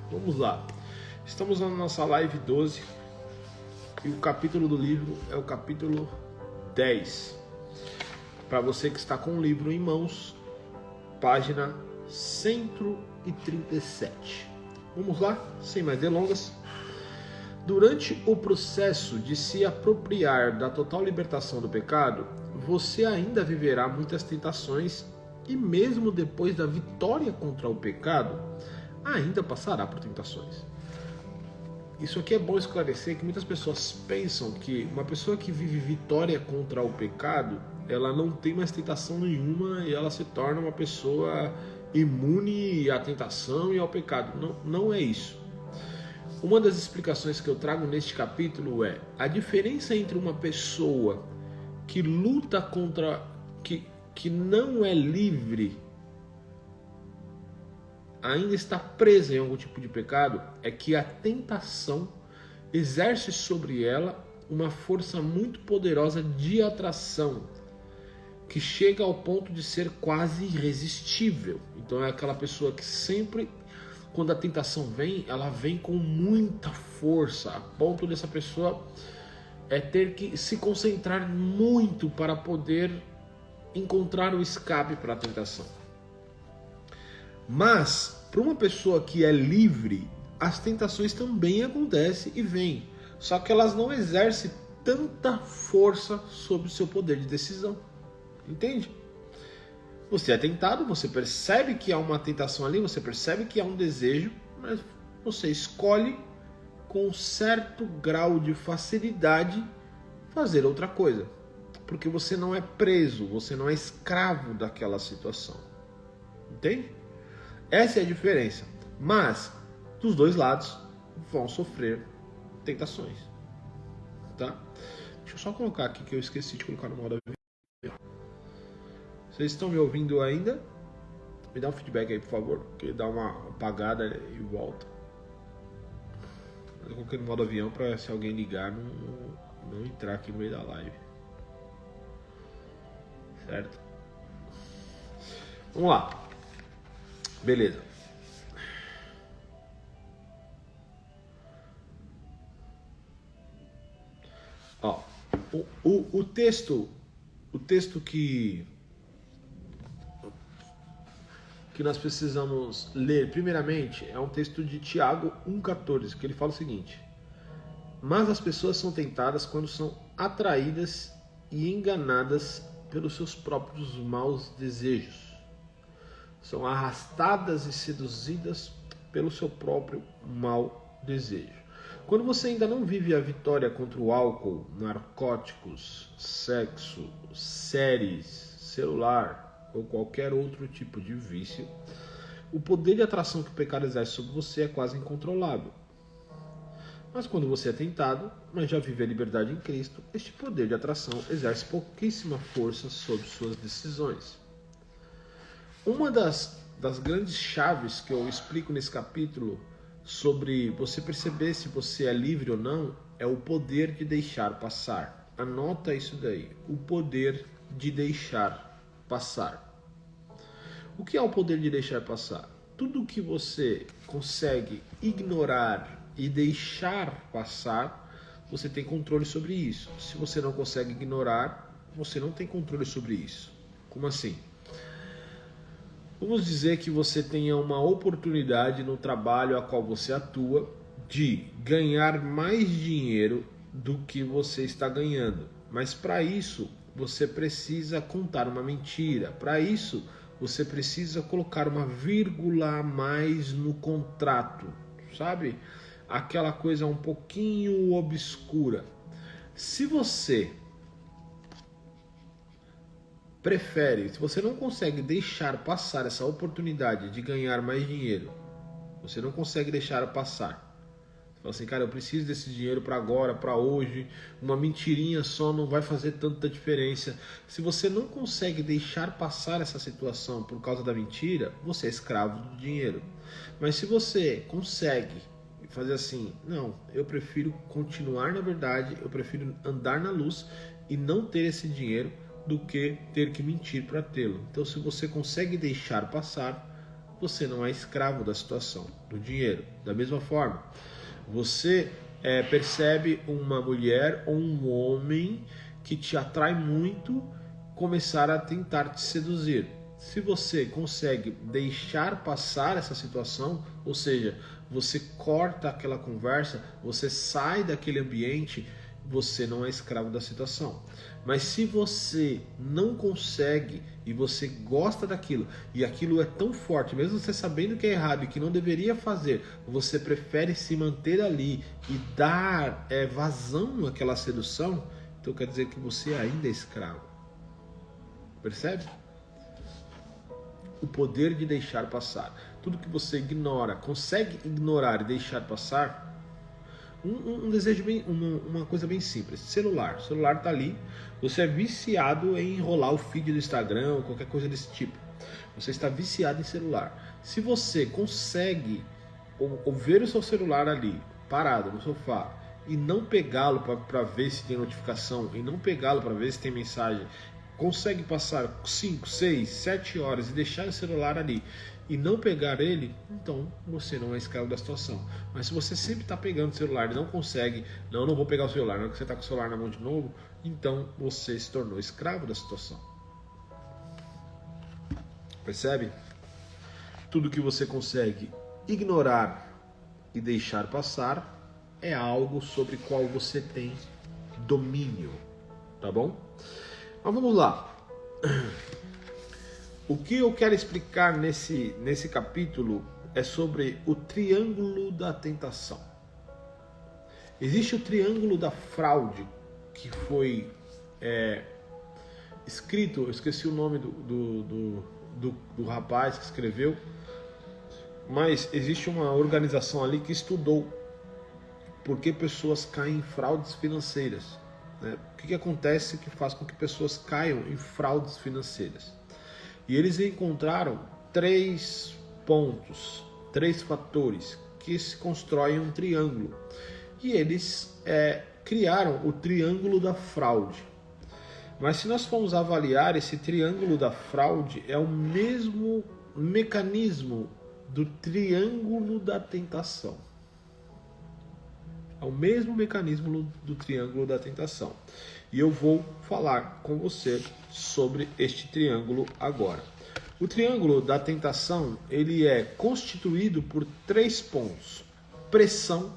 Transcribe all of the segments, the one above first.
Vamos lá. Estamos na nossa live 12 e o capítulo do livro é o capítulo 10. Para você que está com o livro em mãos, página 137. Vamos lá, sem mais delongas. Durante o processo de se apropriar da total libertação do pecado, você ainda viverá muitas tentações e mesmo depois da vitória contra o pecado, ainda passará por tentações. Isso aqui é bom esclarecer que muitas pessoas pensam que uma pessoa que vive vitória contra o pecado, ela não tem mais tentação nenhuma e ela se torna uma pessoa imune à tentação e ao pecado. Não é isso. Uma das explicações que eu trago neste capítulo é a diferença entre uma pessoa que luta contra, que não é livre, ainda está presa em algum tipo de pecado, é que a tentação exerce sobre ela uma força muito poderosa de atração, que chega ao ponto de ser quase irresistível. Então é aquela pessoa que sempre, quando a tentação vem, ela vem com muita força, a ponto dessa pessoa ter que se concentrar muito para poder encontrar o escape para a tentação. Mas, para uma pessoa que é livre, as tentações também acontecem e vêm, só que elas não exercem tanta força sobre o seu poder de decisão. Entende? Você é tentado, você percebe que há uma tentação ali, você percebe que há um desejo, mas você escolhe com certo grau de facilidade fazer outra coisa. Porque você não é preso, você não é escravo daquela situação. Entende? Essa é a diferença. Mas, dos dois lados, vão sofrer tentações. Tá? Deixa eu só colocar aqui que eu esqueci de colocar no modo avião. Vocês estão me ouvindo ainda? Me dá um feedback aí, por favor, porque dá uma apagada e volta. Eu coloquei no modo avião para se alguém ligar não entrar aqui no meio da live. Certo? Vamos lá. Beleza. Ó, o texto que nós precisamos ler primeiramente é um texto de Tiago 1,14, que ele fala o seguinte: mas as pessoas são tentadas quando são atraídas e enganadas pelos seus próprios maus desejos. São arrastadas e seduzidas pelo seu próprio mau desejo. Quando você ainda não vive a vitória contra o álcool, narcóticos, sexo, séries, celular ou qualquer outro tipo de vício, o poder de atração que o pecado exerce sobre você é quase incontrolável. Mas quando você é tentado, mas já vive a liberdade em Cristo, este poder de atração exerce pouquíssima força sobre suas decisões. Uma das grandes chaves que eu explico nesse capítulo sobre você perceber se você é livre ou não é o poder de deixar passar. Anota isso daí, o poder de deixar passar. O que é o poder de deixar passar? Tudo que você consegue ignorar e deixar passar, você tem controle sobre isso. Se você não consegue ignorar, você não tem controle sobre isso. Como assim? Vamos dizer que você tenha uma oportunidade no trabalho a qual você atua de ganhar mais dinheiro do que você está ganhando. Mas para isso, você precisa contar uma mentira. Para isso, você precisa colocar uma vírgula a mais no contrato, sabe? Aquela coisa um pouquinho obscura. Se você prefere, se você não consegue deixar passar essa oportunidade de ganhar mais dinheiro, você não consegue deixar passar. Você fala assim, cara, eu preciso desse dinheiro para agora, para hoje, uma mentirinha só não vai fazer tanta diferença. Se você não consegue deixar passar essa situação por causa da mentira, você é escravo do dinheiro. Mas se você consegue fazer assim, não, eu prefiro continuar na verdade, eu prefiro andar na luz e não ter esse dinheiro do que ter que mentir para tê-lo. Então, se você consegue deixar passar, você não é escravo da situação, do dinheiro. Da mesma forma, você percebe uma mulher ou um homem que te atrai muito começar a tentar te seduzir. Se você consegue deixar passar essa situação, ou seja, você corta aquela conversa, você sai daquele ambiente, você não é escravo da situação. Mas se você não consegue e você gosta daquilo, e aquilo é tão forte, mesmo você sabendo que é errado e que não deveria fazer, você prefere se manter ali e dar vazão àquela sedução, então quer dizer que você ainda é escravo. Percebe? O poder de deixar passar. Tudo que você ignora, consegue ignorar e deixar passar. Um desejo bem, uma coisa bem simples. Celular. O celular está ali. Você é viciado em enrolar o feed do Instagram ou qualquer coisa desse tipo. Você está viciado em celular. Se você consegue ou ver o seu celular ali, parado no sofá, e não pegá-lo para ver se tem notificação, e não pegá-lo para ver se tem mensagem, consegue passar 5, 6, 7 horas e deixar o celular ali e não pegar ele, então você não é escravo da situação. Mas se você sempre está pegando o celular e não consegue, não vou pegar o celular, não que você está com o celular na mão de novo, então você se tornou escravo da situação. Percebe? Tudo que você consegue ignorar e deixar passar é algo sobre qual você tem domínio, tá bom? Mas vamos lá. O que eu quero explicar nesse capítulo é sobre o triângulo da tentação. Existe o triângulo da fraude, que foi escrito, eu esqueci o nome do rapaz que escreveu, mas existe uma organização ali que estudou por que pessoas caem em fraudes financeiras. O que acontece que faz com que pessoas caiam em fraudes financeiras? E eles encontraram 3 pontos, 3 fatores que se constroem um triângulo. E eles criaram o triângulo da fraude. Mas se nós formos avaliar, esse triângulo da fraude é o mesmo mecanismo do triângulo da tentação. É o mesmo mecanismo do triângulo da tentação. E eu vou falar com você sobre este triângulo agora. O triângulo da tentação, ele é constituído por 3 pontos: pressão,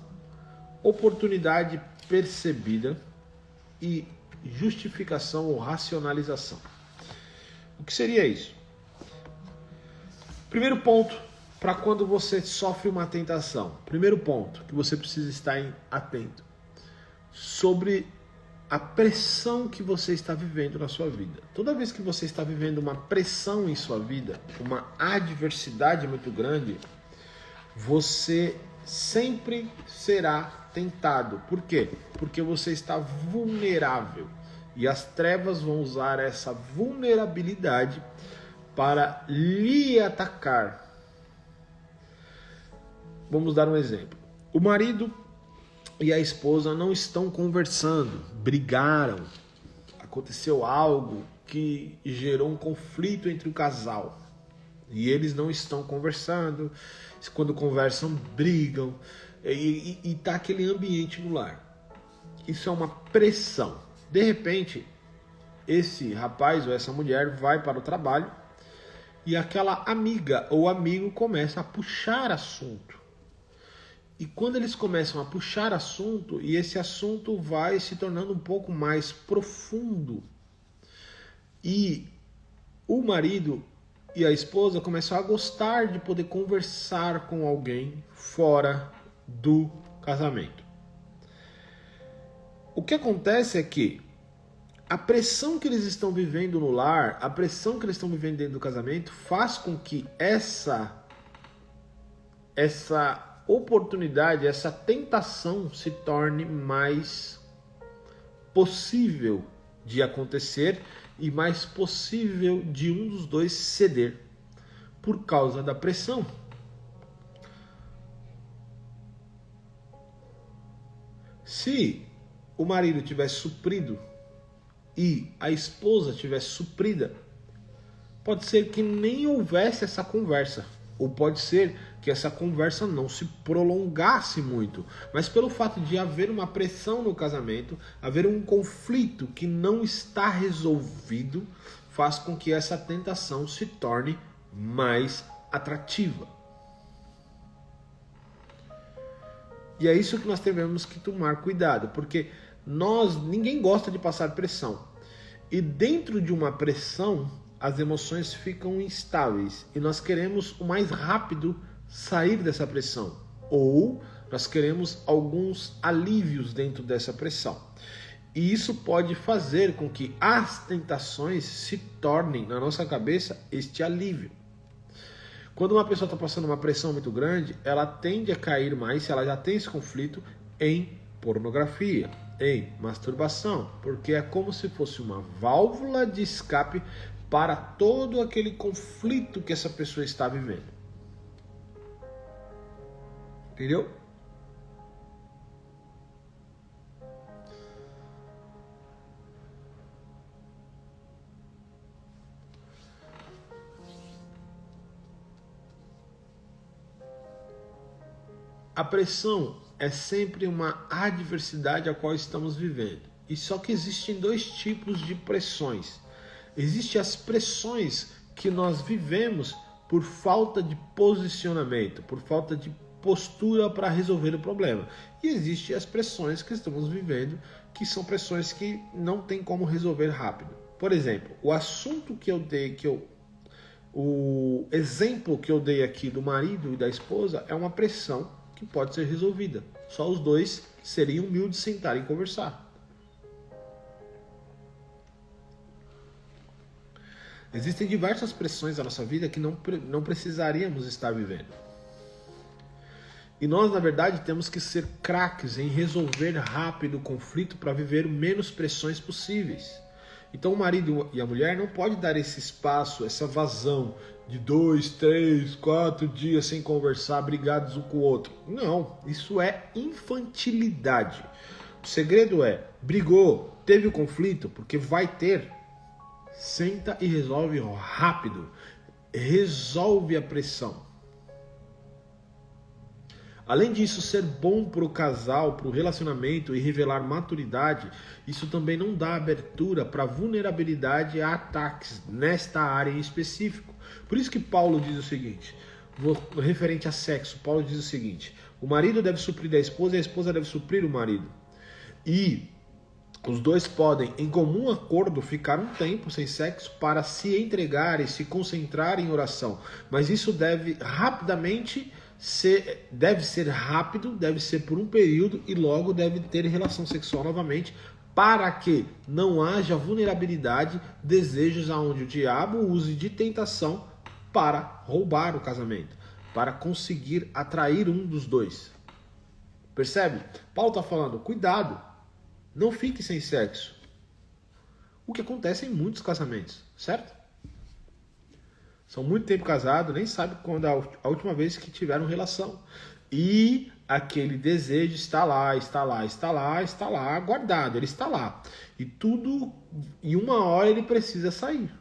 oportunidade percebida e justificação ou racionalização. O que seria isso? Primeiro ponto, para quando você sofre uma tentação. Primeiro ponto que você precisa estar atento sobre a pressão que você está vivendo na sua vida. Toda vez que você está vivendo uma pressão em sua vida, uma adversidade muito grande, você sempre será tentado. Por quê? Porque você está vulnerável. E as trevas vão usar essa vulnerabilidade para lhe atacar. Vamos dar um exemplo. O marido e a esposa não estão conversando, brigaram, aconteceu algo que gerou um conflito entre o casal. E eles não estão conversando, quando conversam, brigam, e tá aquele ambiente no lar. Isso é uma pressão. De repente, esse rapaz ou essa mulher vai para o trabalho e aquela amiga ou amigo começa a puxar assunto. E quando eles começam a puxar assunto, e esse assunto vai se tornando um pouco mais profundo, e o marido e a esposa começam a gostar de poder conversar com alguém fora do casamento. O que acontece é que a pressão que eles estão vivendo no lar, a pressão que eles estão vivendo dentro do casamento, faz com que essa oportunidade, essa tentação se torne mais possível de acontecer e mais possível de um dos dois ceder por causa da pressão. Se o marido tivesse suprido e a esposa tivesse suprida, pode ser que nem houvesse essa conversa. Ou pode ser que essa conversa não se prolongasse muito, mas pelo fato de haver uma pressão no casamento, haver um conflito que não está resolvido, faz com que essa tentação se torne mais atrativa. E é isso que nós temos que tomar cuidado, porque ninguém gosta de passar pressão. E dentro de uma pressão, as emoções ficam instáveis e nós queremos o mais rápido sair dessa pressão, ou nós queremos alguns alívios dentro dessa pressão. E isso pode fazer com que as tentações se tornem na nossa cabeça este alívio. Quando uma pessoa está passando uma pressão muito grande, ela tende a cair mais, se ela já tem esse conflito, em pornografia, em masturbação, porque é como se fosse uma válvula de escape para todo aquele conflito que essa pessoa está vivendo. Entendeu? A pressão é sempre uma adversidade a qual estamos vivendo. E só que existem dois tipos de pressões. Existem as pressões que nós vivemos por falta de posicionamento, por falta de postura para resolver o problema. E existem as pressões que estamos vivendo, que são pressões que não tem como resolver rápido. Por exemplo, o assunto que eu dei, o exemplo que eu dei aqui do marido e da esposa é uma pressão que pode ser resolvida. Só os dois seriam humildes, sentarem e conversar. Existem diversas pressões na nossa vida que não precisaríamos estar vivendo. E nós, na verdade, temos que ser craques em resolver rápido o conflito para viver menos pressões possíveis. Então o marido e a mulher não podem dar esse espaço, essa vazão de 2, 3, 4 dias sem conversar, brigados um com o outro. Não, isso é infantilidade. O segredo é, brigou, teve o conflito, porque vai ter, senta e resolve rápido. Resolve a pressão. Além disso ser bom para o casal, para o relacionamento e revelar maturidade, isso também não dá abertura para vulnerabilidade a ataques nesta área em específico. Por isso que Paulo diz o seguinte, referente a sexo, Paulo diz o seguinte, o marido deve suprir a esposa e a esposa deve suprir o marido. E os dois podem, em comum acordo, ficar um tempo sem sexo para se entregar e se concentrar em oração. Mas isso deve ser rápido, deve ser por um período e logo deve ter relação sexual novamente para que não haja vulnerabilidade, desejos aonde o diabo use de tentação para roubar o casamento, para conseguir atrair um dos dois. Percebe? Paulo está falando, cuidado, não fique sem sexo. O que acontece em muitos casamentos, certo? São muito tempo casados, nem sabe quando a última vez que tiveram relação. E aquele desejo está lá, guardado, ele está lá. E uma hora ele precisa sair.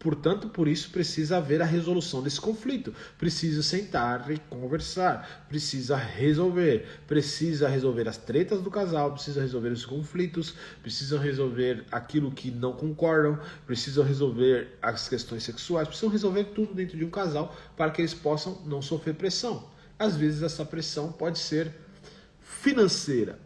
Portanto, por isso precisa haver a resolução desse conflito. Precisa sentar e conversar. Precisa resolver as tretas do casal, precisa resolver os conflitos, precisa resolver aquilo que não concordam, precisa resolver as questões sexuais, precisam resolver tudo dentro de um casal para que eles possam não sofrer pressão. Às vezes essa pressão pode ser financeira.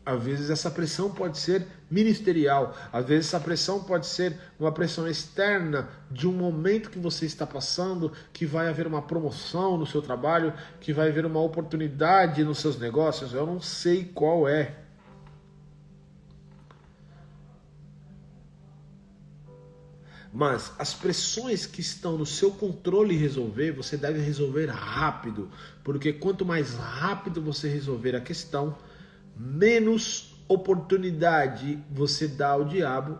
Às vezes essa pressão pode ser ministerial, às vezes essa pressão pode ser uma pressão externa de um momento que você está passando, que vai haver uma promoção no seu trabalho, que vai haver uma oportunidade nos seus negócios, eu não sei qual é. Mas as pressões que estão no seu controle resolver, você deve resolver rápido, porque quanto mais rápido você resolver a questão, menos oportunidade você dá ao diabo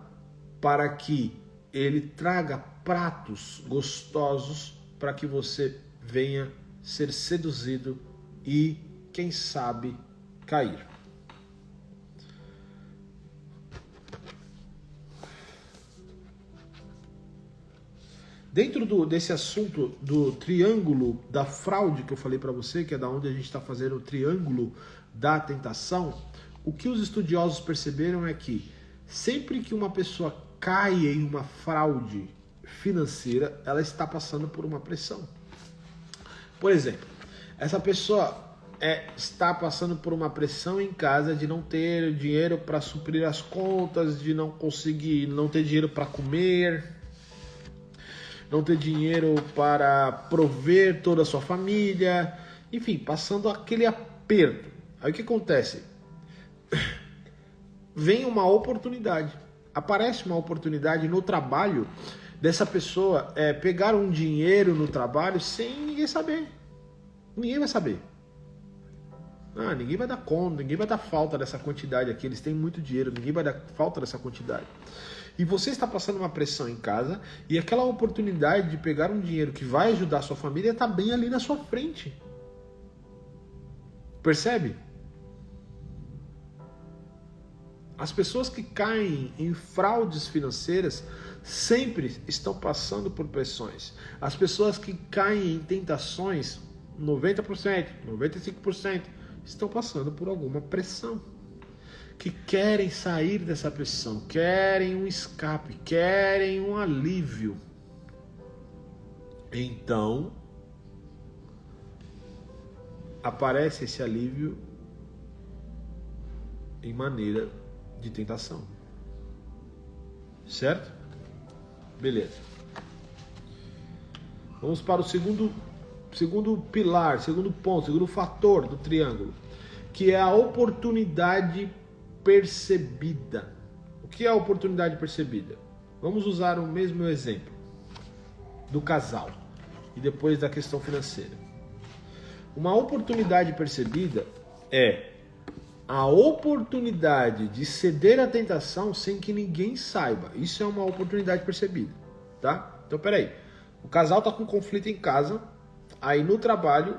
para que ele traga pratos gostosos para que você venha ser seduzido e, quem sabe, cair. Dentro desse assunto do triângulo da fraude que eu falei para você, que é da onde a gente está fazendo o triângulo da tentação, o que os estudiosos perceberam é que sempre que uma pessoa cai em uma fraude financeira, ela está passando por uma pressão. Por exemplo, essa pessoa está passando por uma pressão em casa de não ter dinheiro para suprir as contas, de não conseguir, não ter dinheiro para comer, não ter dinheiro para prover toda a sua família, enfim, passando aquele aperto. Aí o que acontece? Vem uma oportunidade, aparece uma oportunidade no trabalho dessa pessoa pegar um dinheiro no trabalho sem ninguém saber. Ninguém vai saber. Ninguém vai dar conta, ninguém vai dar falta dessa quantidade aqui. Eles têm muito dinheiro, ninguém vai dar falta dessa quantidade. E você está passando uma pressão em casa e aquela oportunidade de pegar um dinheiro que vai ajudar a sua família está bem ali na sua frente. Percebe? As pessoas que caem em fraudes financeiras sempre estão passando por pressões. As pessoas que caem em tentações, 90%, 95%, estão passando por alguma pressão. Que querem sair dessa pressão, querem um escape, querem um alívio. Então, aparece esse alívio em maneira de tentação. Certo? Beleza. Vamos para o segundo pilar, segundo ponto, segundo fator do triângulo, que é a oportunidade percebida. O que é a oportunidade percebida? Vamos usar o mesmo exemplo do casal e depois da questão financeira. Uma oportunidade percebida é a oportunidade de ceder à tentação sem que ninguém saiba. Isso é uma oportunidade percebida, tá? Então, peraí. O casal tá com conflito em casa, aí no trabalho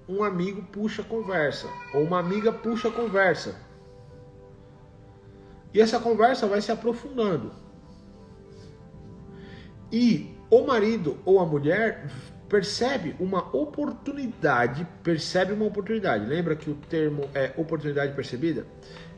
um amigo puxa a conversa, ou uma amiga puxa a conversa. E essa conversa vai se aprofundando. E o marido ou a mulher percebe uma oportunidade. Lembra que o termo é oportunidade percebida?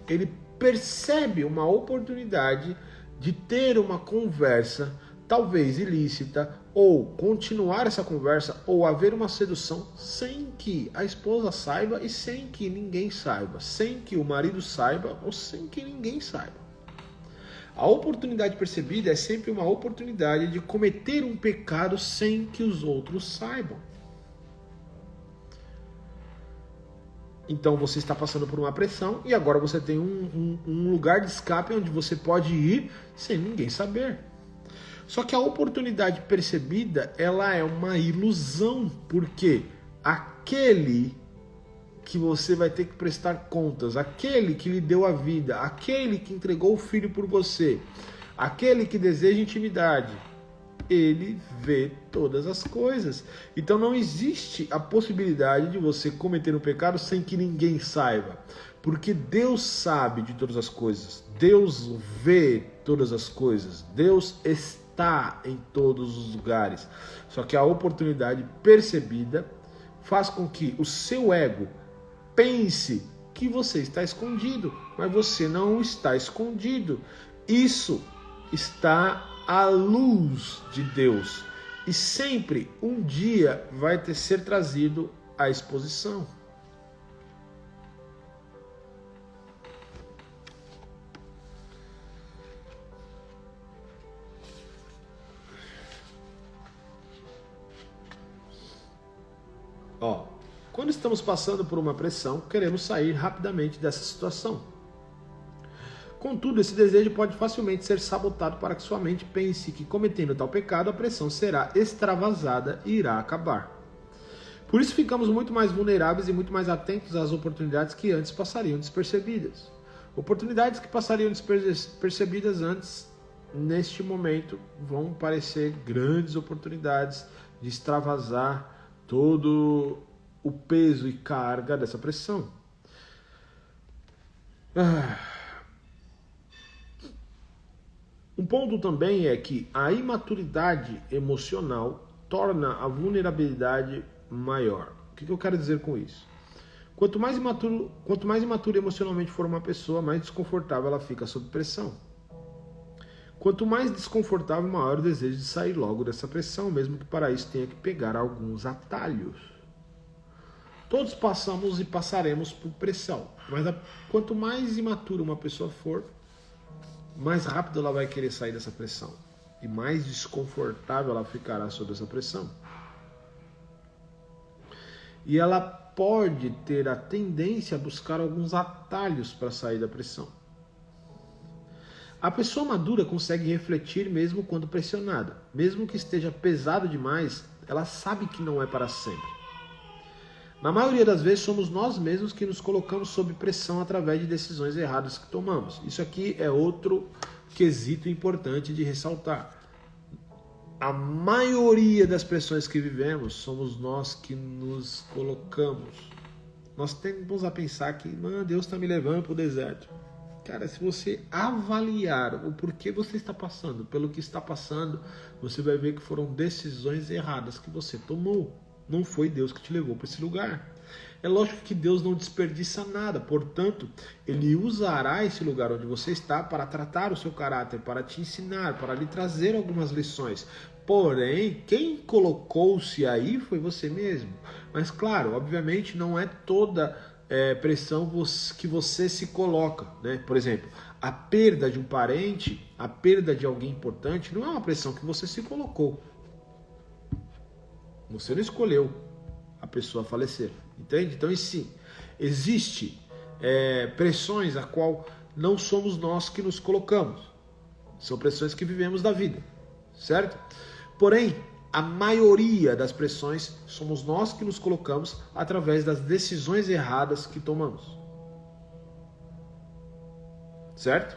Ele percebe uma oportunidade de ter uma conversa, talvez ilícita, ou continuar essa conversa, ou haver uma sedução sem que a esposa saiba e sem que ninguém saiba, sem que o marido saiba ou sem que ninguém saiba. A oportunidade percebida é sempre uma oportunidade de cometer um pecado sem que os outros saibam. Então você está passando por uma pressão e agora você tem um lugar de escape onde você pode ir sem ninguém saber. Só que a oportunidade percebida, ela é uma ilusão, porque aquele que você vai ter que prestar contas, aquele que lhe deu a vida, aquele que entregou o filho por você, aquele que deseja intimidade, ele vê todas as coisas. Então não existe a possibilidade de você cometer um pecado sem que ninguém saiba, porque Deus sabe de todas as coisas, Deus vê todas as coisas, Deus está em todos os lugares. Só que a oportunidade percebida faz com que o seu ego pense que você está escondido, mas você não está escondido. Isso está à luz de Deus e sempre um dia vai ser trazido à exposição. Quando estamos passando por uma pressão, queremos sair rapidamente dessa situação. Contudo, esse desejo pode facilmente ser sabotado para que sua mente pense que, cometendo tal pecado, a pressão será extravasada e irá acabar. Por isso ficamos muito mais vulneráveis e muito mais atentos às oportunidades que antes passariam despercebidas. Oportunidades que passariam despercebidas antes, neste momento, vão parecer grandes oportunidades de extravasar todo o peso e carga dessa pressão. Um ponto também é que a imaturidade emocional torna a vulnerabilidade maior. O que eu quero dizer com isso? Quanto mais imatura emocionalmente for uma pessoa, mais desconfortável ela fica sob pressão. Quanto mais desconfortável, maior o desejo de sair logo dessa pressão, mesmo que para isso tenha que pegar alguns atalhos. Todos passamos e passaremos por pressão, mas quanto mais imatura uma pessoa for, mais rápido ela vai querer sair dessa pressão e mais desconfortável ela ficará sob essa pressão. E ela pode ter a tendência a buscar alguns atalhos para sair da pressão. A pessoa madura consegue refletir mesmo quando pressionada. Mesmo que esteja pesado demais, ela sabe que não é para sempre. Na maioria das vezes somos nós mesmos que nos colocamos sob pressão através de decisões erradas que tomamos. Isso aqui é outro quesito importante de ressaltar. A maioria das pressões que vivemos somos nós que nos colocamos. Nós tendemos a pensar que Deus está me levando para o deserto. Cara, se você avaliar o porquê você está passando, pelo que está passando, você vai ver que foram decisões erradas que você tomou. Não foi Deus que te levou para esse lugar. É lógico que Deus não desperdiça nada, portanto, Ele usará esse lugar onde você está para tratar o seu caráter, para te ensinar, para lhe trazer algumas lições. Porém, quem colocou-se aí foi você mesmo. Mas claro, obviamente não é toda pressão que você se coloca, né? Por exemplo, a perda de um parente, a perda de alguém importante, não é uma pressão que você se colocou. Você não escolheu a pessoa falecer, entende? Então, sim, existe pressões a qual não somos nós que nos colocamos. São pressões que vivemos da vida, certo? Porém, a maioria das pressões somos nós que nos colocamos através das decisões erradas que tomamos. Certo?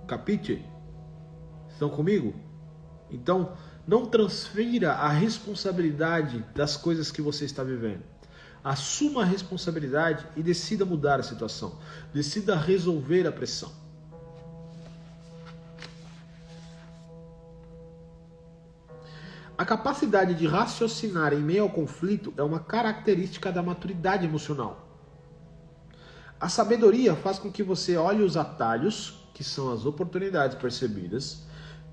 Capite? Estão comigo? Então, não transfira a responsabilidade das coisas que você está vivendo. Assuma a responsabilidade e decida mudar a situação. Decida resolver a pressão. A capacidade de raciocinar em meio ao conflito é uma característica da maturidade emocional. A sabedoria faz com que você olhe os atalhos, que são as oportunidades percebidas,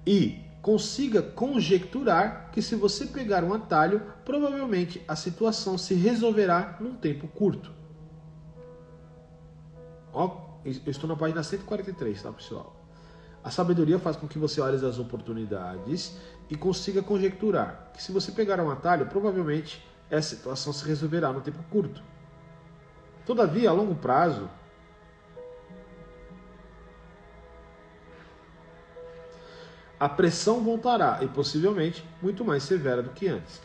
e consiga conjecturar que se você pegar um atalho, provavelmente a situação se resolverá num tempo curto. Eu estou na página 143, tá, pessoal? A sabedoria faz com que você olhe as oportunidades e consiga conjecturar que se você pegar um atalho, provavelmente essa situação se resolverá no tempo curto. Todavia, a longo prazo, a pressão voltará e possivelmente muito mais severa do que antes.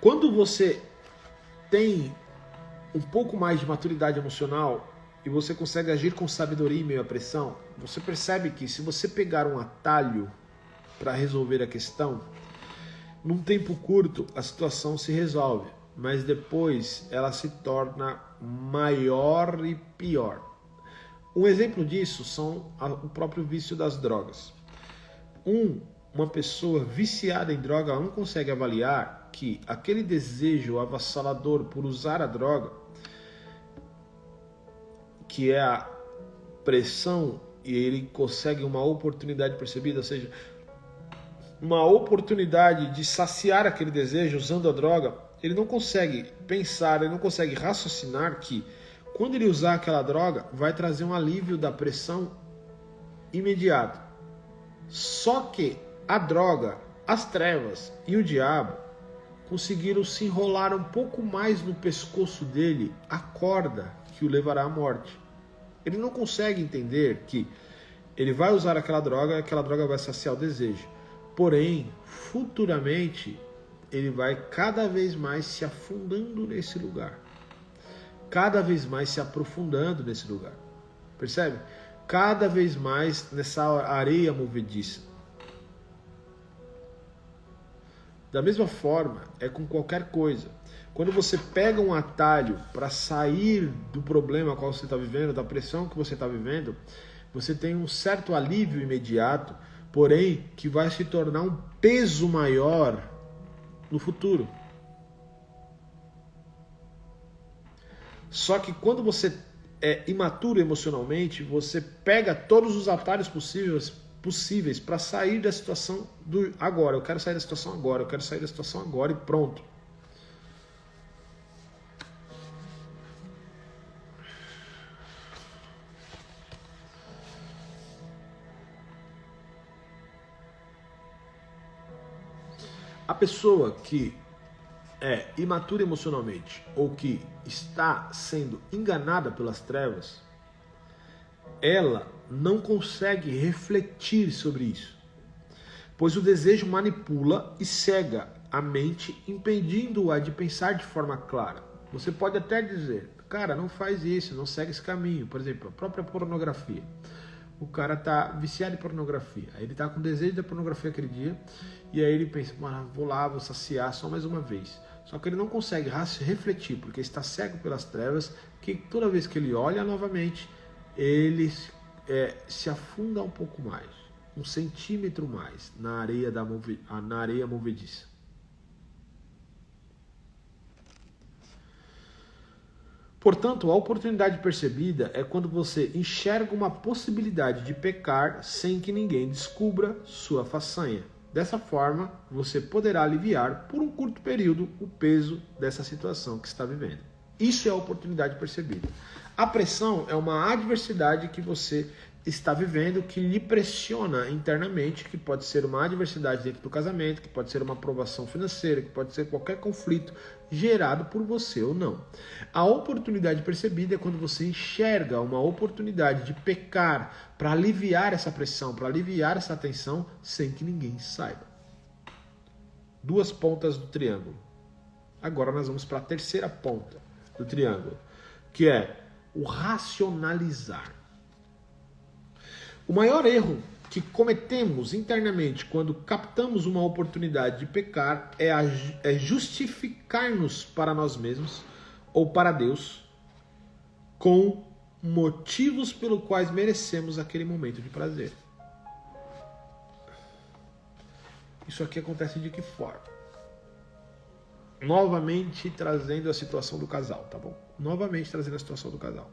Quando você tem um pouco mais de maturidade emocional e você consegue agir com sabedoria em meio à pressão, você percebe que se você pegar um atalho para resolver a questão, num tempo curto a situação se resolve, mas depois ela se torna maior e pior. Um exemplo disso são o próprio vício das drogas. Uma pessoa viciada em droga não consegue avaliar que aquele desejo avassalador por usar a droga, que é a pressão, e ele consegue uma oportunidade percebida, ou seja, uma oportunidade de saciar aquele desejo usando a droga, ele não consegue pensar, ele não consegue raciocinar que quando ele usar aquela droga, vai trazer um alívio da pressão imediato. Só que a droga, as trevas e o diabo conseguiram se enrolar um pouco mais no pescoço dele a corda que o levará à morte. Ele não consegue entender que ele vai usar aquela droga vai saciar o desejo. Porém, futuramente, ele vai cada vez mais se afundando nesse lugar. Cada vez mais se aprofundando nesse lugar. Percebe? Cada vez mais nessa areia movediça. Da mesma forma, é com qualquer coisa. Quando você pega um atalho para sair do problema qual você está vivendo, da pressão que você está vivendo, você tem um certo alívio imediato, porém que vai se tornar um peso maior no futuro. Só que quando você é imaturo emocionalmente, você pega todos os atalhos possíveis para sair da situação do agora. Eu quero sair da situação agora, eu quero sair da situação agora e pronto. A pessoa que é imatura emocionalmente ou que está sendo enganada pelas trevas, ela não consegue refletir sobre isso, pois o desejo manipula e cega a mente, impedindo-a de pensar de forma clara. Você pode até dizer, cara, não faz isso, não segue esse caminho. Por exemplo, a própria pornografia. O cara tá viciado em pornografia, aí ele tá com desejo da pornografia aquele dia, e aí ele pensa, mano, vou lá, vou saciar só mais uma vez. Só que ele não consegue refletir, porque está cego pelas trevas, que toda vez que ele olha novamente, ele se afunda um pouco mais, 1 centímetro mais na areia movediça. Portanto, a oportunidade percebida é quando você enxerga uma possibilidade de pecar sem que ninguém descubra sua façanha. Dessa forma, você poderá aliviar por um curto período o peso dessa situação que está vivendo. Isso é a oportunidade percebida. A pressão é uma adversidade que você está vivendo que lhe pressiona internamente, que pode ser uma adversidade dentro do casamento, que pode ser uma aprovação financeira, que pode ser qualquer conflito gerado por você ou não. A oportunidade percebida é quando você enxerga uma oportunidade de pecar para aliviar essa pressão, para aliviar essa tensão, sem que ninguém saiba. 2 pontas do triângulo. Agora nós vamos para a terceira ponta do triângulo, que é o racionalizar. O maior erro que cometemos internamente quando captamos uma oportunidade de pecar é justificar-nos para nós mesmos ou para Deus com motivos pelos quais merecemos aquele momento de prazer. Isso aqui acontece de que forma? Novamente trazendo a situação do casal, tá bom? Novamente trazendo a situação do casal.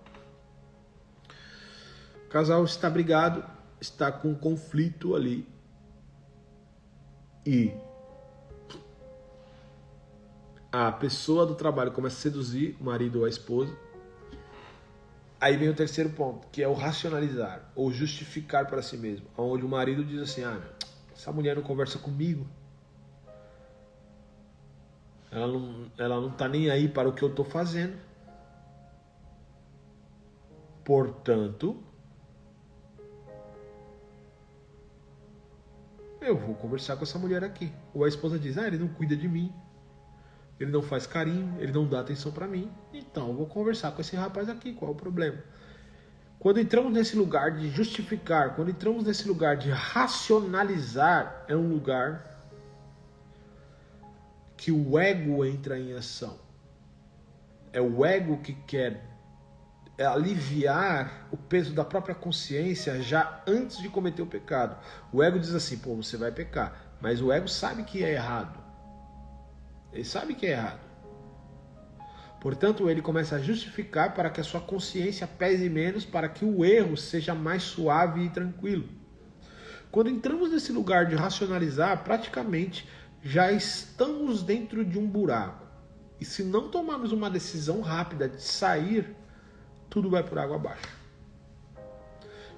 O casal está brigado, está com um conflito ali. E a pessoa do trabalho começa a seduzir o marido ou a esposa. Aí vem o terceiro ponto, que é o racionalizar, ou justificar para si mesmo. Onde o marido diz assim, essa mulher não conversa comigo. Ela não tá nem aí para o que eu estou fazendo. Portanto, eu vou conversar com essa mulher aqui. Ou a esposa diz, ele não cuida de mim, ele não faz carinho, ele não dá atenção para mim, então eu vou conversar com esse rapaz aqui, qual é o problema? Quando entramos nesse lugar de justificar, quando entramos nesse lugar de racionalizar, é um lugar que o ego entra em ação. É o ego que quer aliviar o peso da própria consciência já antes de cometer o pecado. O ego diz assim, você vai pecar. Mas o ego sabe que é errado. Ele sabe que é errado. Portanto, ele começa a justificar para que a sua consciência pese menos, para que o erro seja mais suave e tranquilo. Quando entramos nesse lugar de racionalizar, praticamente já estamos dentro de um buraco. E se não tomarmos uma decisão rápida de sair, tudo vai por água abaixo.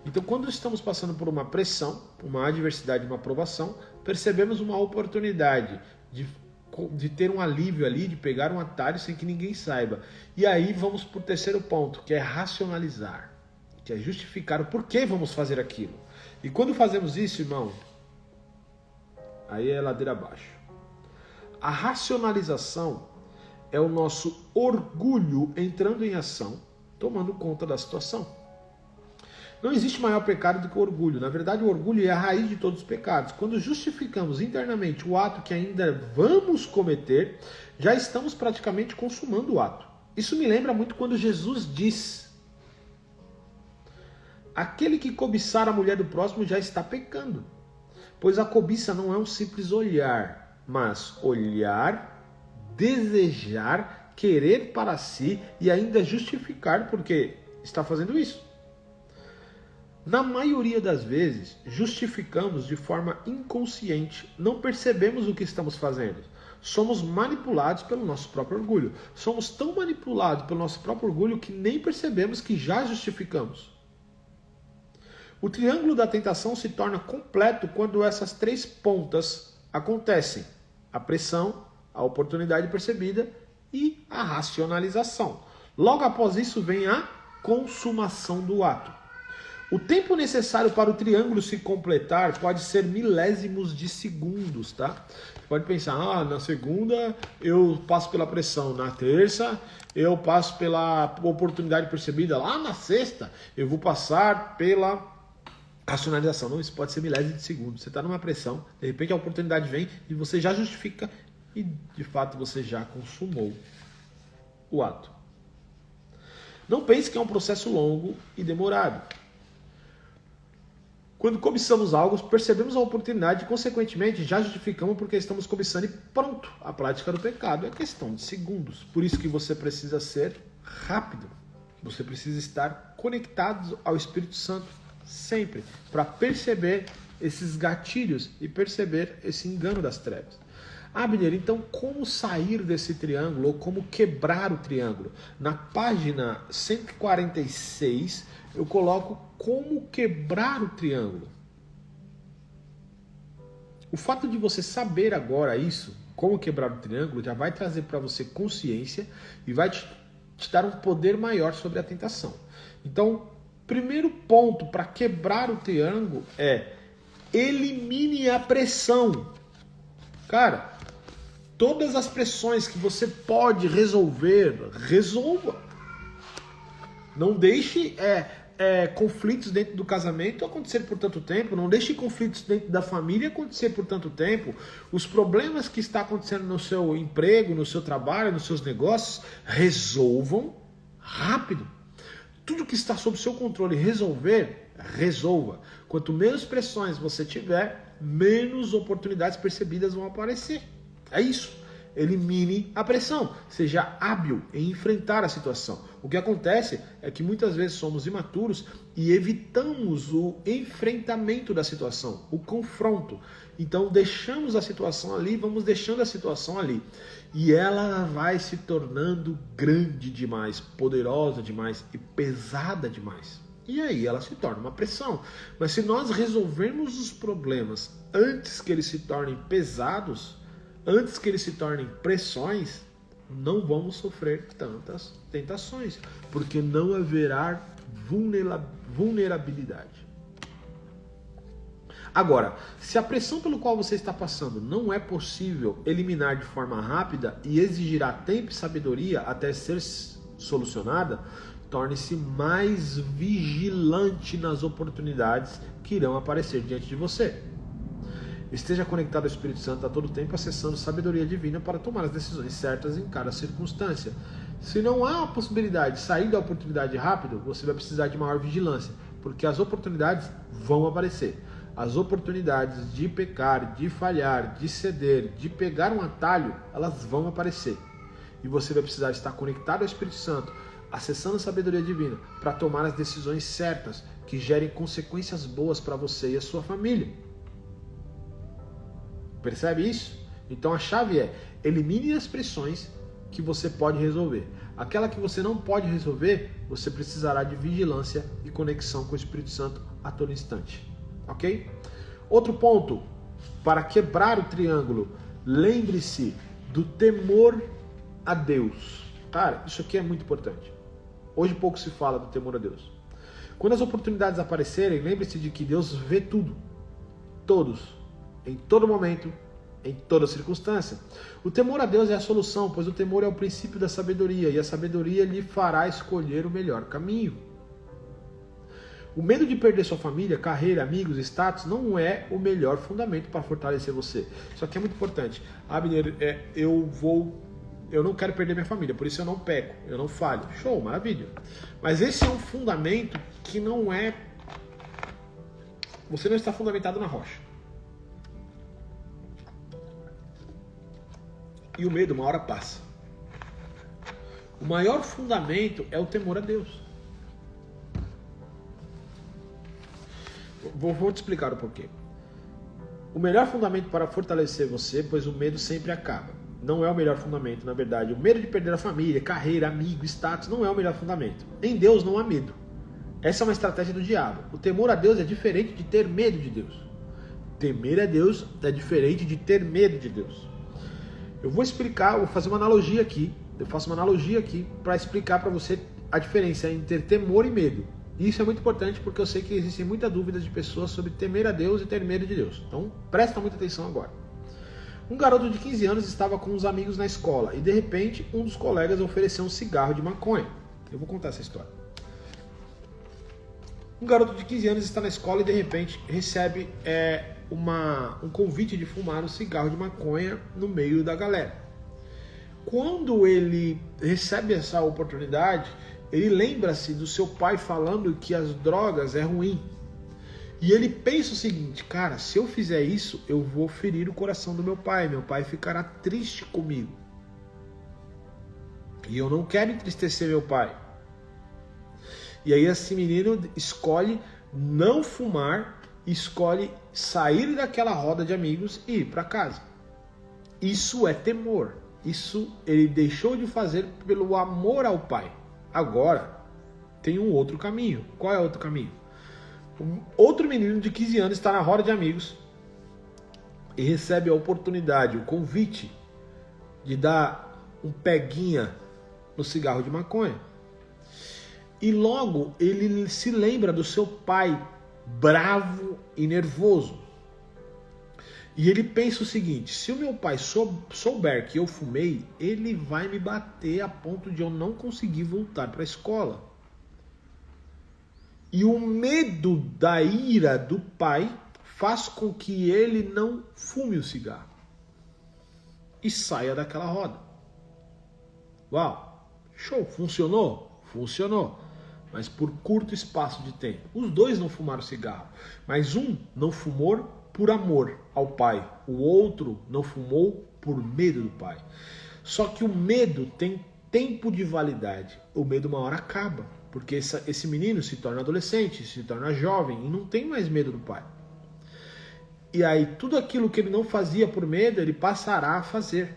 Então, quando estamos passando por uma pressão, uma adversidade, uma provação, percebemos uma oportunidade de ter um alívio ali, de pegar um atalho sem que ninguém saiba. E aí vamos para o terceiro ponto, que é racionalizar, que é justificar o porquê vamos fazer aquilo. E quando fazemos isso, irmão, aí é ladeira abaixo. A racionalização é o nosso orgulho entrando em ação, tomando conta da situação. Não existe maior pecado do que o orgulho. Na verdade, o orgulho é a raiz de todos os pecados. Quando justificamos internamente o ato que ainda vamos cometer, já estamos praticamente consumando o ato. Isso me lembra muito quando Jesus diz: aquele que cobiçar a mulher do próximo já está pecando. Pois a cobiça não é um simples olhar, mas olhar, desejar, querer para si e ainda justificar porque está fazendo isso. Na maioria das vezes, justificamos de forma inconsciente, não percebemos o que estamos fazendo. Somos manipulados pelo nosso próprio orgulho. Somos tão manipulados pelo nosso próprio orgulho que nem percebemos que já justificamos. O triângulo da tentação se torna completo quando essas três pontas acontecem: a pressão, a oportunidade percebida e a racionalização. Logo após isso vem a consumação do ato. O tempo necessário para o triângulo se completar pode ser milésimos de segundos, tá? Você pode pensar, na segunda eu passo pela pressão, na terça eu passo pela oportunidade percebida, lá na sexta eu vou passar pela racionalização. Não, isso pode ser milésimos de segundos. Você está numa pressão, de repente a oportunidade vem e você já justifica e de fato você já consumou o ato. Não pense que é um processo longo e demorado. Quando cobiçamos algo, percebemos a oportunidade e, consequentemente, já justificamos porque estamos cobiçando e pronto. A prática do pecado é questão de segundos. Por isso que você precisa ser rápido. Você precisa estar conectado ao Espírito Santo sempre para perceber esses gatilhos e perceber esse engano das trevas. Abner, então como sair desse triângulo ou como quebrar o triângulo? Na página 146 eu coloco como quebrar o triângulo. O fato de você saber agora isso, como quebrar o triângulo, já vai trazer para você consciência e vai te dar um poder maior sobre a tentação. Então, primeiro ponto para quebrar o triângulo é elimine a pressão. Cara, todas as pressões que você pode resolver, resolva. Não deixe conflitos dentro do casamento acontecer por tanto tempo. Não deixe conflitos dentro da família acontecer por tanto tempo. Os problemas que estão acontecendo no seu emprego, no seu trabalho, nos seus negócios, resolvam rápido. Tudo que está sob seu controle resolver, resolva. Quanto menos pressões você tiver, menos oportunidades percebidas vão aparecer. É isso. Elimine a pressão. Seja hábil em enfrentar a situação. O que acontece é que muitas vezes somos imaturos e evitamos o enfrentamento da situação, o confronto. Então deixamos a situação ali, vamos deixando a situação ali. E ela vai se tornando grande demais, poderosa demais e pesada demais. E aí ela se torna uma pressão. Mas se nós resolvermos os problemas antes que eles se tornem pesados, antes que eles se tornem pressões, não vamos sofrer tantas tentações, porque não haverá vulnerabilidade. Agora, se a pressão pelo qual você está passando não é possível eliminar de forma rápida e exigirá tempo e sabedoria até ser solucionada, torne-se mais vigilante nas oportunidades que irão aparecer diante de você. Esteja conectado ao Espírito Santo a todo tempo, acessando sabedoria divina para tomar as decisões certas em cada circunstância. Se não há a possibilidade de sair da oportunidade rápido, você vai precisar de maior vigilância, porque as oportunidades vão aparecer. As oportunidades de pecar, de falhar, de ceder, de pegar um atalho, elas vão aparecer. E você vai precisar estar conectado ao Espírito Santo, acessando a sabedoria divina, para tomar as decisões certas, que gerem consequências boas para você e a sua família. Percebe isso? Então a chave é: elimine as pressões que você pode resolver. Aquela que você não pode resolver, você precisará de vigilância e conexão com o Espírito Santo a todo instante. Ok? Outro ponto para quebrar o triângulo: lembre-se do temor a Deus. Cara, isso aqui é muito importante. Hoje pouco se fala do temor a Deus. Quando as oportunidades aparecerem, lembre-se de que Deus vê tudo. Todos. Em todo momento, em toda circunstância. O temor a Deus é a solução, pois o temor é o princípio da sabedoria, e a sabedoria lhe fará escolher o melhor caminho. O medo de perder sua família, carreira, amigos, status, não é o melhor fundamento para fortalecer você. Isso aqui é muito importante. Abner, eu não quero perder minha família, por isso eu não peco, eu não falho. Show, maravilha. Mas esse é um fundamento que não é... Você não está fundamentado na rocha. E o medo uma hora passa. O maior fundamento é o temor a Deus. Vou te explicar o porquê. O melhor fundamento para fortalecer você, pois o medo sempre acaba. Não é o melhor fundamento, na verdade. O medo de perder a família, carreira, amigo, status, não é o melhor fundamento. Em Deus não há medo. Essa é uma estratégia do diabo. O temor a Deus é diferente de ter medo de Deus. Temer a Deus é diferente de ter medo de Deus. Eu vou explicar, vou fazer uma analogia aqui. Eu faço uma analogia aqui para explicar para você a diferença entre ter temor e medo. E isso é muito importante porque eu sei que existem muitas dúvidas de pessoas sobre temer a Deus e ter medo de Deus. Então, presta muita atenção agora. Um garoto de 15 anos estava com uns amigos na escola e, de repente, um dos colegas ofereceu um cigarro de maconha. Eu vou contar essa história. Um garoto de 15 anos está na escola e, de repente, recebe um convite de fumar um cigarro de maconha no meio da galera. Quando ele recebe essa oportunidade, ele lembra-se do seu pai falando que as drogas é ruim. E ele pensa o seguinte, cara, se eu fizer isso, eu vou ferir o coração do meu pai ficará triste comigo. E eu não quero entristecer meu pai. E aí esse menino escolhe não fumar, escolhe sair daquela roda de amigos e ir para casa. Isso é temor. Isso ele deixou de fazer pelo amor ao pai. Agora, tem um outro caminho. Qual é o outro caminho? Outro menino de 15 anos está na roda de amigos e recebe a oportunidade, o convite de dar um peguinha no cigarro de maconha. E logo ele se lembra do seu pai bravo e nervoso. E ele pensa o seguinte, se o meu pai souber que eu fumei, ele vai me bater a ponto de eu não conseguir voltar para a escola. E o medo da ira do pai faz com que ele não fume o cigarro. E saia daquela roda. Uau, show, funcionou? Funcionou. Mas por curto espaço de tempo. Os dois não fumaram cigarro. Mas um não fumou por amor ao pai. O outro não fumou por medo do pai. Só que o medo tem tempo de validade. O medo uma hora acaba. Porque esse menino se torna adolescente, se torna jovem e não tem mais medo do pai. E aí tudo aquilo que ele não fazia por medo, ele passará a fazer.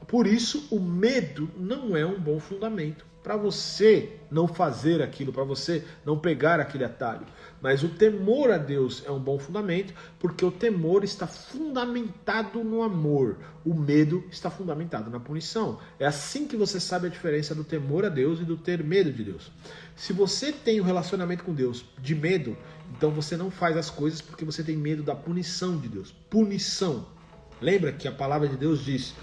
Por isso o medo não é um bom fundamento para você não fazer aquilo, para você não pegar aquele atalho. Mas o temor a Deus é um bom fundamento, porque o temor está fundamentado no amor. O medo está fundamentado na punição. É assim que você sabe a diferença do temor a Deus e do ter medo de Deus. Se você tem um relacionamento com Deus de medo, então você não faz as coisas porque você tem medo da punição de Deus. Punição. Lembra que a palavra de Deus diz: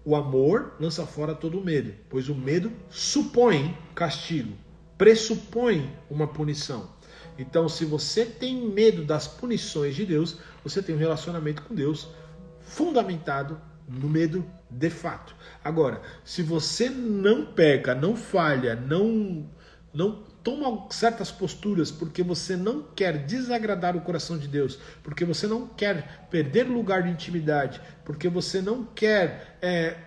o amor lança fora todo o medo, pois o medo supõe castigo, pressupõe uma punição. Então, se você tem medo das punições de Deus, você tem um relacionamento com Deus fundamentado no medo de fato. Agora, se você não peca, não falha, não toma certas posturas porque você não quer desagradar o coração de Deus, porque você não quer perder lugar de intimidade, porque você não quer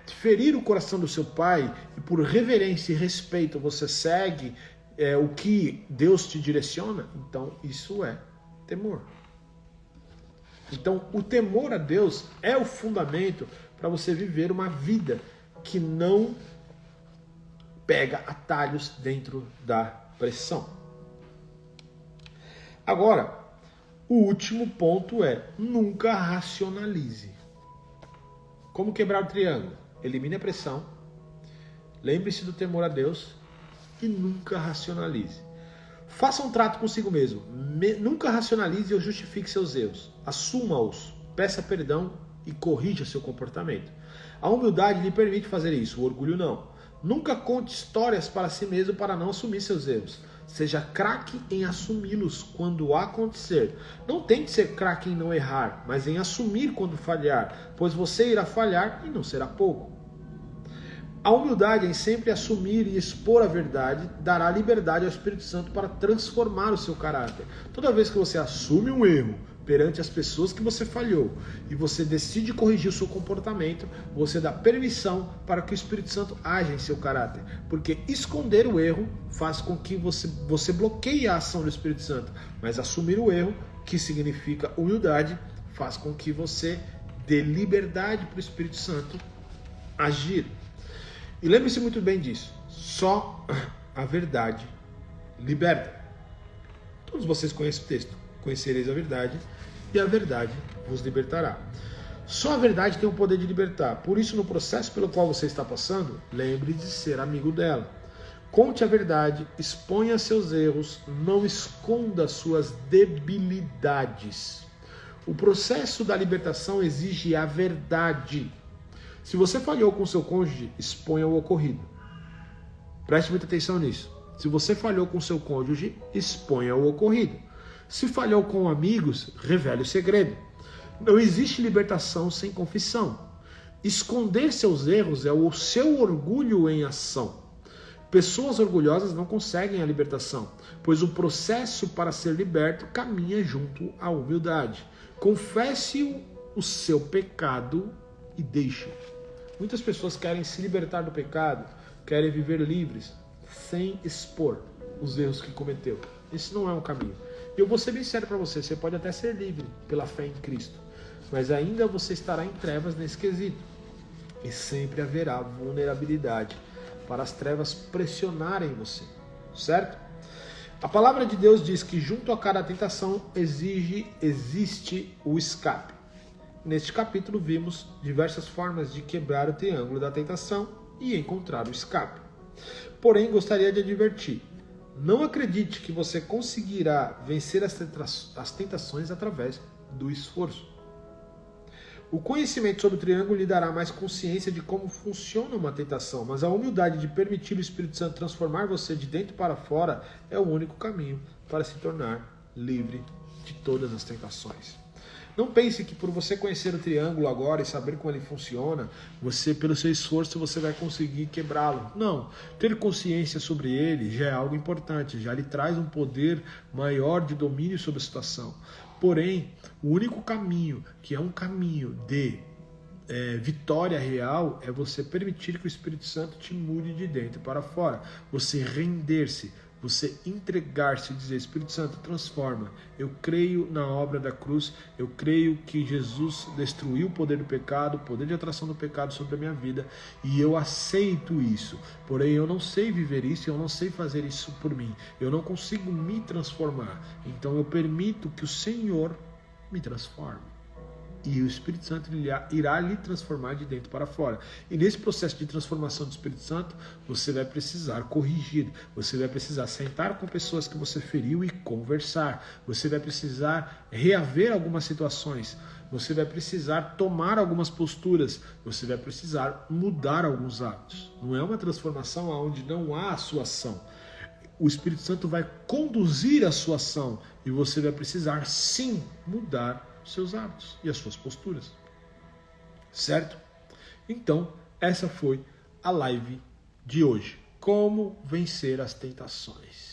ferir o coração do seu pai, e por reverência e respeito você segue o que Deus te direciona, então isso é temor. Então o temor a Deus é o fundamento para você viver uma vida que não pega atalhos dentro da pressão. Agora, o último ponto é: nunca racionalize. Como quebrar o triângulo? Elimine a pressão, lembre-se do temor a Deus e nunca racionalize. Faça um trato consigo mesmo. Nunca racionalize ou justifique seus erros. Assuma-os, peça perdão e corrija seu comportamento. A humildade lhe permite fazer isso, o orgulho não. Nunca conte histórias para si mesmo para não assumir seus erros. Seja craque em assumi-los quando acontecer. Não tente ser craque em não errar, mas em assumir quando falhar, pois você irá falhar e não será pouco. A humildade em sempre assumir e expor a verdade dará liberdade ao Espírito Santo para transformar o seu caráter. Toda vez que você assume um erro perante as pessoas que você falhou e você decide corrigir o seu comportamento, você dá permissão para que o Espírito Santo haja em seu caráter. Porque esconder o erro faz com que você bloqueie a ação do Espírito Santo. Mas assumir o erro, que significa humildade, faz com que você dê liberdade para o Espírito Santo agir. E lembre-se muito bem disso. Só a verdade liberta. Todos vocês conhecem o texto. Conhecereis a verdade e a verdade vos libertará. Só a verdade tem o poder de libertar. Por isso, no processo pelo qual você está passando, lembre de ser amigo dela. Conte a verdade, exponha seus erros, não esconda suas debilidades. O processo da libertação exige a verdade. Se você falhou com seu cônjuge, exponha o ocorrido. Preste muita atenção nisso. Se você falhou com seu cônjuge, exponha o ocorrido. Se falhou com amigos, revele o segredo. Não existe libertação sem confissão. Esconder seus erros é o seu orgulho em ação. Pessoas orgulhosas não conseguem a libertação, pois o processo para ser liberto caminha junto à humildade. Confesse o seu pecado e deixe. Muitas pessoas querem se libertar do pecado, querem viver livres, sem expor os erros que cometeu. Esse não é um caminho. Eu vou ser bem sério para você, você pode até ser livre pela fé em Cristo, mas ainda você estará em trevas nesse quesito. E sempre haverá vulnerabilidade para as trevas pressionarem você, certo? A palavra de Deus diz que junto a cada tentação existe o escape. Neste capítulo vimos diversas formas de quebrar o triângulo da tentação e encontrar o escape. Porém, gostaria de advertir: não acredite que você conseguirá vencer as tentações através do esforço. O conhecimento sobre o triângulo lhe dará mais consciência de como funciona uma tentação, mas a humildade de permitir o Espírito Santo transformar você de dentro para fora é o único caminho para se tornar livre de todas as tentações. Não pense que por você conhecer o triângulo agora e saber como ele funciona, pelo seu esforço, você vai conseguir quebrá-lo. Não. Ter consciência sobre ele já é algo importante, já lhe traz um poder maior de domínio sobre a situação. Porém, o único caminho, que é um caminho de vitória real, é você permitir que o Espírito Santo te mude de dentro para fora. Você render-se, você entregar-se e dizer: Espírito Santo, transforma. Eu creio na obra da cruz, eu creio que Jesus destruiu o poder do pecado, o poder de atração do pecado sobre a minha vida, e eu aceito isso. Porém, eu não sei viver isso, eu não sei fazer isso por mim. Eu não consigo me transformar. Então eu permito que o Senhor me transforme. E o Espírito Santo irá lhe transformar de dentro para fora. E nesse processo de transformação do Espírito Santo, você vai precisar corrigir. Você vai precisar sentar com pessoas que você feriu e conversar. Você vai precisar reaver algumas situações. Você vai precisar tomar algumas posturas. Você vai precisar mudar alguns hábitos. Não é uma transformação onde não há a sua ação. O Espírito Santo vai conduzir a sua ação. E você vai precisar, sim, mudar seus hábitos e as suas posturas, certo? Então, essa foi a live de hoje. Como vencer as tentações.